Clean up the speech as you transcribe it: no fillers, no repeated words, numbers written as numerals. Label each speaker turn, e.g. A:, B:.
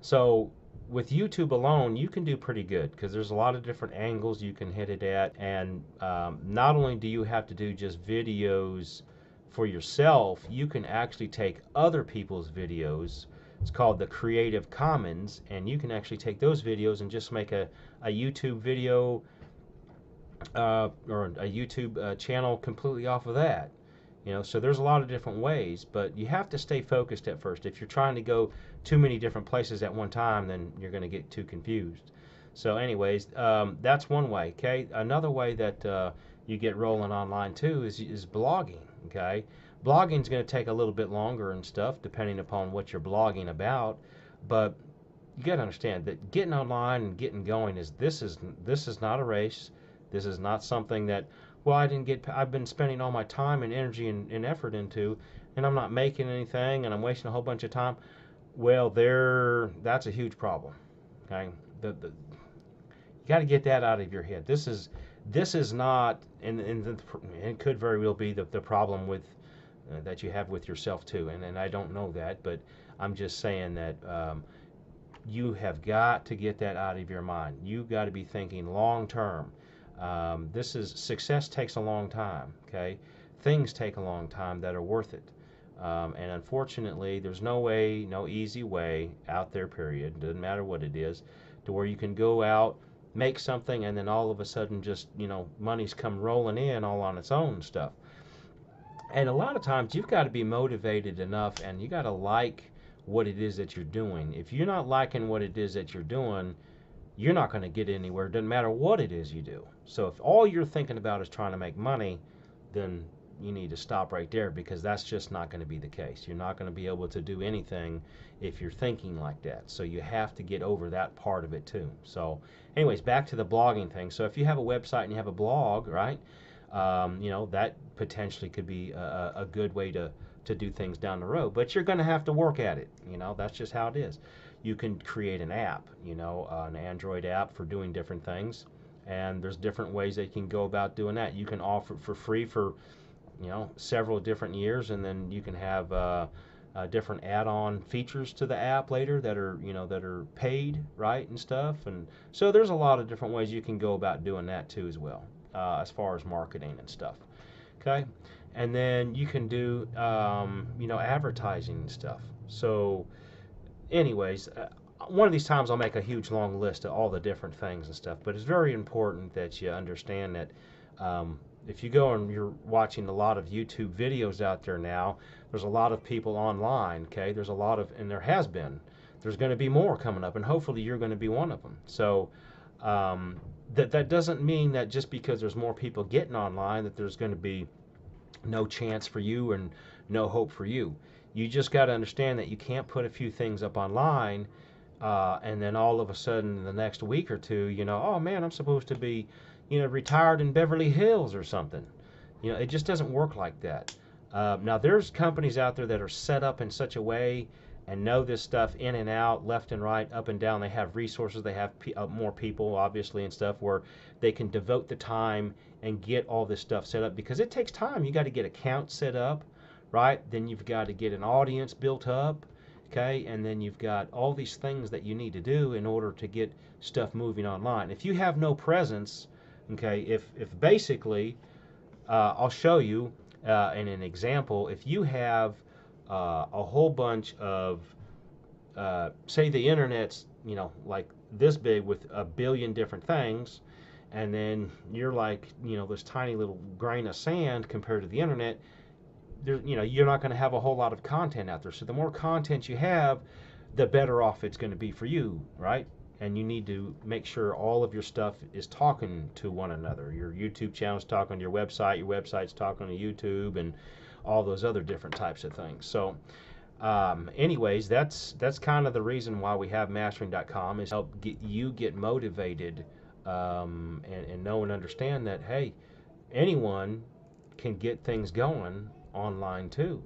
A: So with YouTube alone, you can do pretty good because there's a lot of different angles you can hit it at. And not only do you have to do just videos for yourself, you can actually take other people's videos. It's called the Creative Commons, and you can actually take those videos and just make a YouTube video or a YouTube channel completely off of that. So there's a lot of different ways, but you have to stay focused at first. If you're trying to go too many different places at one time, then you're going to get too confused. So, anyways, that's one way. Okay, another way that you get rolling online too is blogging. Okay, blogging is going to take a little bit longer and stuff depending upon what you're blogging about, but you got to understand that getting online and getting going is not a race. This is not something that, well, I've been spending all my time and energy and effort into, and I'm not making anything, and I'm wasting a whole bunch of time. Well, that's a huge problem. Okay, you got to get that out of your head. This is not, and it could very well be the problem with that you have with yourself too. And I don't know that, but I'm just saying that you have got to get that out of your mind. You've got to be thinking long term. Success takes a long time. Okay, things take a long time that are worth it. And unfortunately, there's no easy way out there. Period. Doesn't matter what it is, to where you can go out, make something, and then all of a sudden, just money's come rolling in all on its own stuff. And a lot of times, you've got to be motivated enough, and you got to like what it is that you're doing. If you're not liking what it is that you're doing, you're not going to get anywhere. It doesn't matter what it is you do. So if all you're thinking about is trying to make money, then you need to stop right there, because that's just not going to be the case. You're not going to be able to do anything if you're thinking like that. So you have to get over that part of it too. So anyways, back to the blogging thing. So if you have a website and you have a blog, right, that potentially could be a good way to do things down the road. But you're going to have to work at it. That's just how it is. You can create an app, an Android app for doing different things. And there's different ways that you can go about doing that. You can offer it for free for, several different years, and then you can have different add-on features to the app later that are paid, right, and stuff. And so there's a lot of different ways you can go about doing that too as well, as far as marketing and stuff. Okay, and then you can do advertising and stuff. So anyways, one of these times I'll make a huge long list of all the different things and stuff, but it's very important that you understand that if you go and you're watching a lot of YouTube videos out there now, there's a lot of people online. Okay, there's a lot of, and there has been, there's going to be more coming up, and hopefully you're going to be one of them. So that doesn't mean that just because there's more people getting online that there's going to be no chance for you and no hope for you. You just got to understand that you can't put a few things up online and then all of a sudden in the next week or two, oh man, I'm supposed to be, retired in Beverly Hills or something. It just doesn't work like that. Now there's companies out there that are set up in such a way and know this stuff in and out, left and right, up and down. They have resources, they have more people, obviously, and stuff, where they can devote the time and get all this stuff set up, because it takes time. You got to get accounts set up, right? Then you've got to get an audience built up, okay? And then you've got all these things that you need to do in order to get stuff moving online. If you have no presence, okay, if basically, I'll show you in an example. If you have a whole bunch of, say the internet's, like this big with a billion different things, and then you're like, this tiny little grain of sand compared to the internet, you're not going to have a whole lot of content out there. So the more content you have, the better off it's going to be for you, right? And you need to make sure all of your stuff is talking to one another. Your YouTube channel is talking to your website's talking to YouTube, and all those other different types of things. So anyways, that's kind of the reason why we have mastering.com, is help get motivated and know and understand that, hey, anyone can get things going online too.